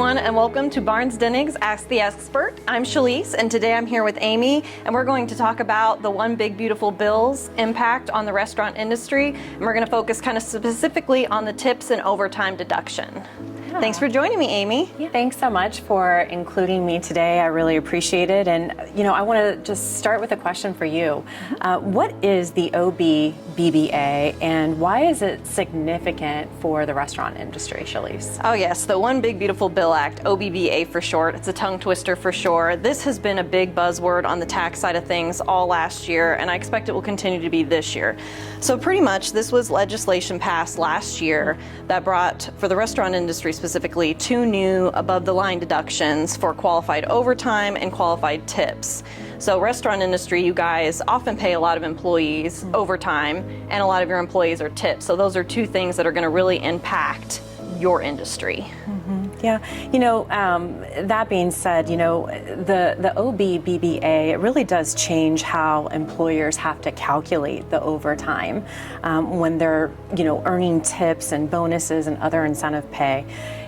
everyone, and welcome to Barnes Denig's Ask the Expert. I'm Chaleise, and today I'm here with Amy, and we're going to talk about the One Big Beautiful Bill's impact on the restaurant industry, and we're going to focus kind of specifically on the tips and overtime deduction. Yeah. Thanks for joining me, Amy. Yeah, thanks so much for including me today. I really appreciate it. And, you know, I want to just start with a question for you. What is the OBBBA, and why is it significant for the restaurant industry, Chaleise? Oh, yes, the One Big Beautiful Bill Act, OBBBA for short. It's a tongue twister for sure. This has been a big buzzword on the tax side of things all last year, and I expect it will continue to be this year. So pretty much this was legislation passed last year that brought, for the restaurant industry specifically, 2 new above-the-line deductions for qualified overtime and qualified tips. So restaurant industry, you guys often pay a lot of employees overtime, and a lot of your employees are tipped. So those are 2 things that are going to really impact your industry. Yeah, you know, that being said, you know, the OBBBA, it really does change how employers have to calculate the overtime when they're, you know, earning tips and bonuses and other incentive pay.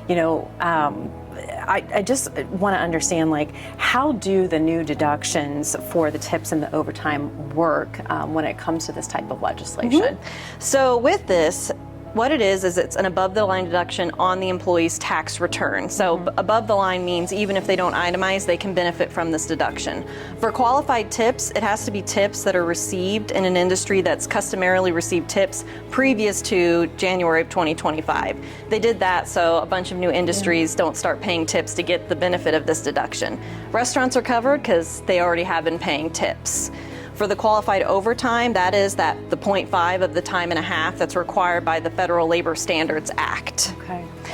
You know, I just want to understand, like, how do the new deductions for the tips and the overtime work when it comes to this type of legislation? So with this, what it is it's an above-the-line deduction on the employee's tax return. So above the line means even if they don't itemize, they can benefit from this deduction. For qualified tips, it has to be tips that are received in an industry that's customarily received tips previous to January of 2025. They did that so a bunch of new industries don't start paying tips to get the benefit of this deduction. Restaurants are covered because they already have been paying tips. For the qualified overtime, that is the 0.5 of the time and a half that's required by the Federal Labor Standards Act.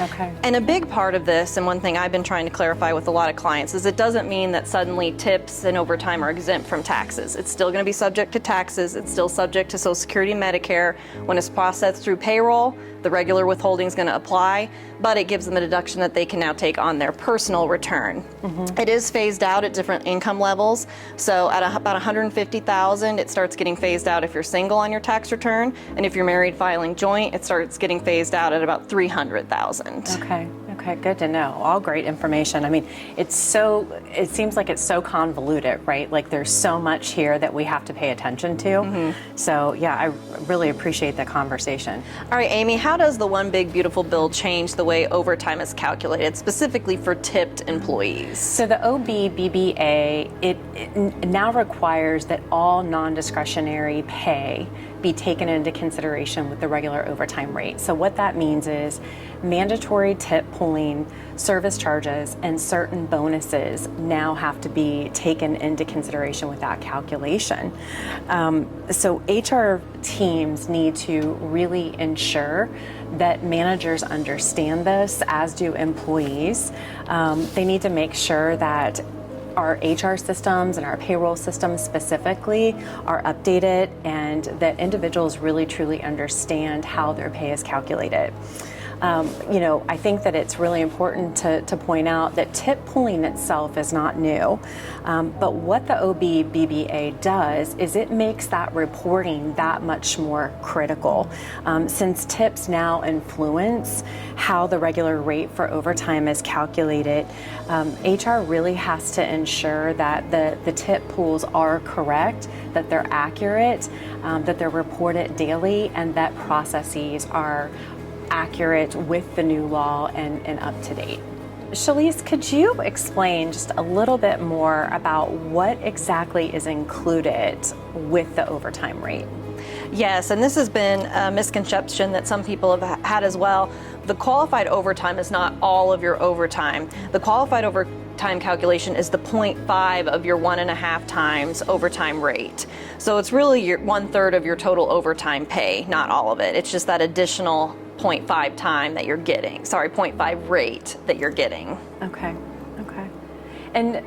Okay. And a big part of this, and one thing I've been trying to clarify with a lot of clients, is it doesn't mean that suddenly tips and overtime are exempt from taxes. It's still going to be subject to taxes. It's still subject to Social Security and Medicare. When it's processed through payroll, the regular withholding is going to apply, but it gives them a deduction that they can now take on their personal return. It is phased out at different income levels. So at about $150,000, it starts getting phased out if you're single on your tax return, and if you're married filing joint, it starts getting phased out at about $300,000. Okay, good to know. All great information. I mean, it seems like it's so convoluted, right? Like there's so much here that we have to pay attention to. So yeah, I really appreciate the conversation. All right, Amy, how does the One Big Beautiful Bill change the way overtime is calculated, specifically for tipped employees? So the OBBBA, it now requires that all non-discretionary pay be taken into consideration with the regular overtime rate. So what that means is mandatory tip pooling, service charges, and certain bonuses now have to be taken into consideration with that calculation. So HR teams need to really ensure that managers understand this, as do employees. They need to make sure that our HR systems and our payroll systems specifically are updated, and that individuals really truly understand how their pay is calculated. You know, I think that it's really important to point out that tip pooling itself is not new, but what the OBBBA does is it makes that reporting that much more critical. Since tips now influence how the regular rate for overtime is calculated, HR really has to ensure that the tip pools are correct, that they're accurate, that they're reported daily, and that processes are accurate with the new law and up to date. Chaleise, could you explain just a little bit more about what exactly is included with the overtime rate? Yes, and this has been a misconception that some people have had as well. The qualified overtime is not all of your overtime. The qualified overtime calculation is the 0.5 of your 1.5 times overtime rate. So it's really your 1/3 of your total overtime pay, not all of it. It's just that additional 0.5 time that you're getting. Sorry, 0.5 rate that you're getting. Okay. And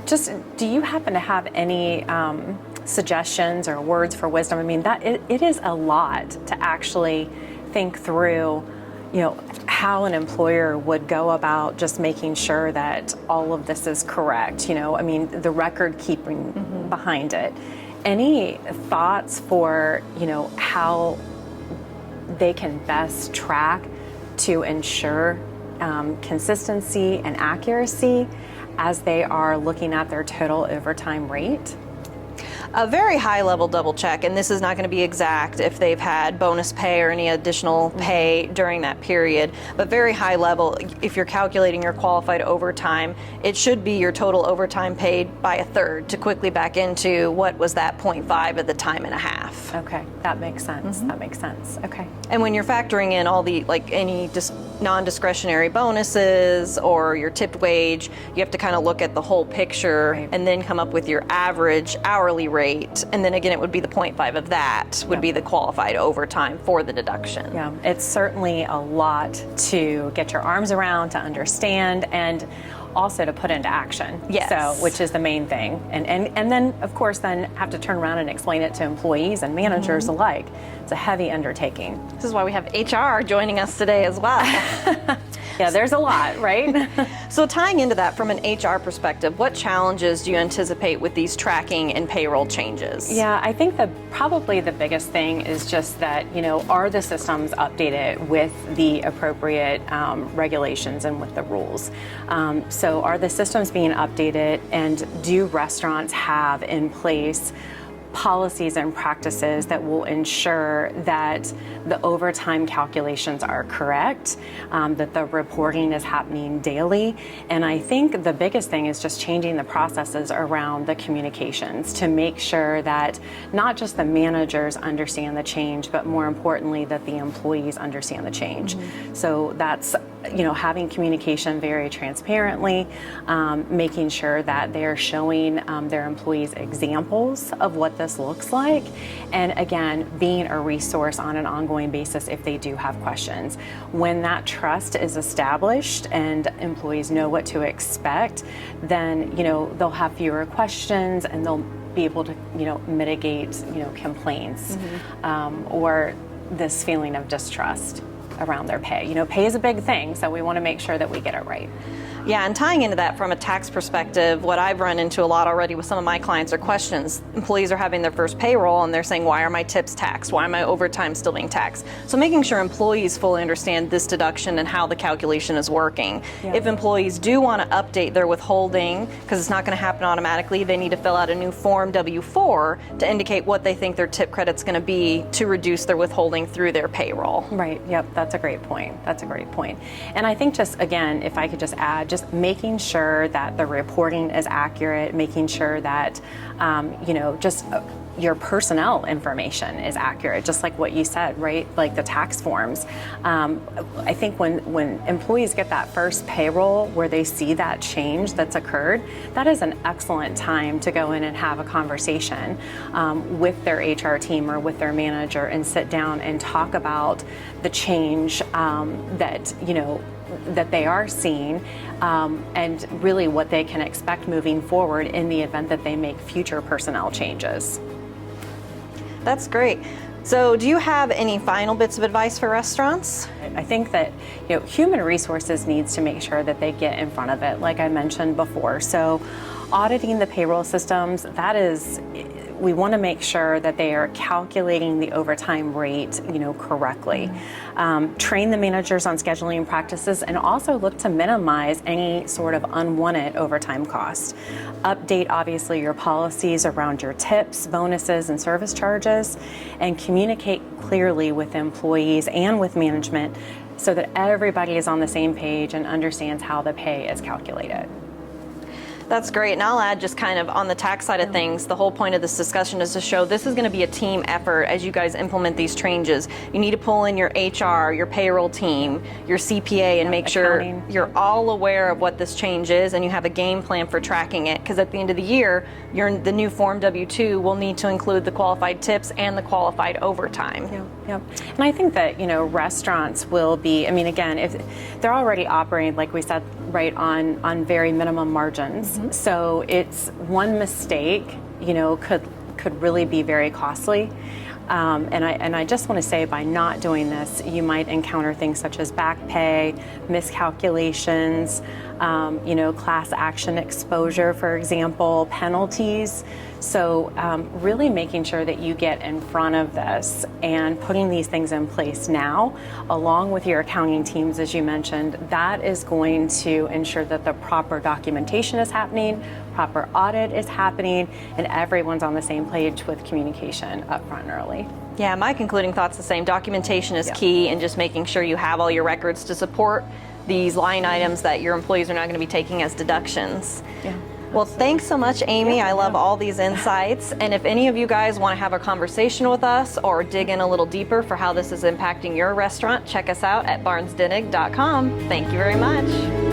just, do you happen to have any suggestions or words for wisdom? I mean, it is a lot to actually think through, you know, how an employer would go about just making sure that all of this is correct. You know, I mean, the record keeping behind it. Any thoughts for, you know, how they can best track to ensure consistency and accuracy as they are looking at their total overtime rate? A very high level double check, and this is not going to be exact if they've had bonus pay or any additional pay during that period, but very high level, if you're calculating your qualified overtime, it should be your total overtime paid by a third to quickly back into what was that 0.5 at the time and a half. Okay, that makes sense. That makes sense. Okay. And when you're factoring in all the, like any non-discretionary bonuses or your tipped wage, you have to kind of look at the whole picture and then come up with your average hourly rate. And then again, it would be the 0.5 of that would be the qualified overtime for the deduction. Yeah, it's certainly a lot to get your arms around, to understand, and also to put into action. Yes. So, which is the main thing. And then, of course, then have to turn around and explain it to employees and managers alike. It's a heavy undertaking. This is why we have HR joining us today as well. Yeah, there's a lot, right? So tying into that from an HR perspective, what challenges do you anticipate with these tracking and payroll changes? Yeah, I think probably the biggest thing is just that, are the systems updated with the appropriate regulations and with the rules? So are the systems being updated, and do restaurants have in place policies and practices that will ensure that the overtime calculations are correct, that the reporting is happening daily. And I think the biggest thing is just changing the processes around the communications to make sure that not just the managers understand the change, but more importantly, that the employees understand the change. So that's having communication very transparently, making sure that they're showing their employees examples of what this looks like, and again, being a resource on an ongoing basis if they do have questions. When that trust is established and employees know what to expect, then they'll have fewer questions and they'll be able to mitigate complaints or this feeling of distrust around their pay. Pay is a big thing, so we want to make sure that we get it right. Yeah, and tying into that from a tax perspective, what I've run into a lot already with some of my clients are questions. Employees are having their first payroll and they're saying, why are my tips taxed? Why are my overtime still being taxed? So making sure employees fully understand this deduction and how the calculation is working. Yeah. If employees do want to update their withholding, because it's not going to happen automatically, they need to fill out a new form W-4 to indicate what they think their tip credit's going to be to reduce their withholding through their payroll. Right, yep, that's a great point. That's a great point. And I think just, again, if I could just add, just making sure that the reporting is accurate, making sure that, your personnel information is accurate, just like what you said, right? Like the tax forms. I think when employees get that first payroll where they see that change that's occurred, that is an excellent time to go in and have a conversation with their HR team or with their manager and sit down and talk about the change that they are seeing, and really what they can expect moving forward in the event that they make future personnel changes. That's great. So do you have any final bits of advice for restaurants? I think that human resources needs to make sure that they get in front of it, like I mentioned before. So auditing the payroll systems, that is, we want to make sure that they are calculating the overtime rate, correctly. Train the managers on scheduling practices and also look to minimize any sort of unwanted overtime cost. Update, obviously, your policies around your tips, bonuses, and service charges, and communicate clearly with employees and with management so that everybody is on the same page and understands how the pay is calculated. That's great. And I'll add, just kind of on the tax side of things, the whole point of this discussion is to show this is going to be a team effort as you guys implement these changes. You need to pull in your HR, your payroll team, your CPA, and make sure you're all aware of what this change is and you have a game plan for tracking it. Because at the end of the year, the new Form W-2 will need to include the qualified tips and the qualified overtime. Yep. And I think that, restaurants will be, again, if they're already operating, like we said, right on very minimum margins. So it's one mistake, could really be very costly. And I just want to say, by not doing this, you might encounter things such as back pay, miscalculations, class action exposure, for example, penalties. So really making sure that you get in front of this and putting these things in place now, along with your accounting teams, as you mentioned, that is going to ensure that the proper documentation is happening, proper audit is happening, and everyone's on the same page with communication upfront and early. Yeah, my concluding thought's the same. Documentation is key, and just making sure you have all your records to support these line items that your employees are not going to be taking as deductions. Yeah. Well, thanks so much, Amy. I love all these insights. And if any of you guys want to have a conversation with us or dig in a little deeper for how this is impacting your restaurant, check us out at barnesdenig.com. Thank you very much.